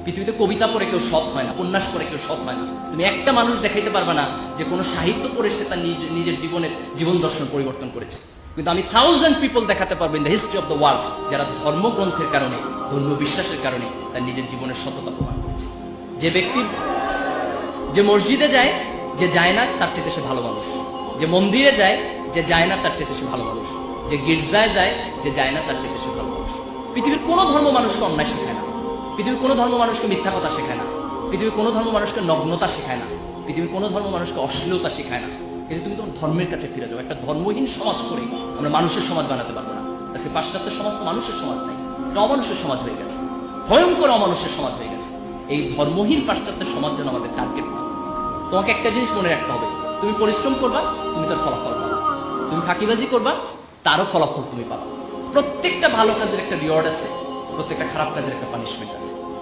পৃথিবীতে কবিতা পড়ে কেউ সৎ হয় না, উপন্যাস পড়ে কেউ সৎ হয় না। তুমি একটা মানুষ দেখাইতে পারবে না যে কোনো সাহিত্য পড়ে সে তার নিজের জীবন দর্শন পরিবর্তন করেছে। কিন্তু আমি 1000 পিপল দেখাতে পারবো in the history of the world যারা ধর্মগ্রন্থের কারণে, ধর্মীয় বিশ্বাসের কারণে তার নিজের জীবনের সততা প্রমাণ করেছে। যে ব্যক্তি যে মসজিদে যায়, যে যায় না তার চেয়ে সে ভালো মানুষ। যে মন্দিরে যায়, যে যায় না তার চেয়ে সে ভালো মানুষ। যে গির্জায় যায়, যে যায় না তার চেয়ে সে ভালো মানুষ। পৃথিবীর কোনো ধর্ম মানুষকে অন্যায় শেখায় না, পৃথিবীর কোনো ধর্ম মানুষকে মিথ্যা কথা শেখায় না, পৃথিবীর কোনো ধর্ম মানুষকে নগ্নতা শেখায় না, পৃথিবীর কোনো ধর্ম মানুষকে অশ্লীলতা শেখায় না। কিন্তু তুমি তোমার ধর্মের কাছে ফিরে যাও। একটা ধর্মহীন সমাজ করে আমরা মানুষের সমাজ বানাতে পারবো না। আজকে পাশ্চাত্যের সমাজ তো মানুষের সমাজ নাই, এটা অমানুষের সমাজ হয়ে গেছে, ভয়ঙ্কর অমানুষের সমাজ হয়ে গেছে। এই ধর্মহীন পাশ্চাত্যের সমাজ যেন আমাদের টার্গেট না। তোমাকে একটা জিনিস মনে রাখতে হবে, তুমি পরিশ্রম করবা, তুমি তার ফলাফল পাবা। তুমি ফাঁকিবাজি করবা, তারও ফলাফল তুমি পাবা। প্রত্যেকটা ভালো কাজের একটা রিওয়ার্ড আছে, প্রত্যেকটা খারাপ কাজের একটা পানিশমেন্ট আছে।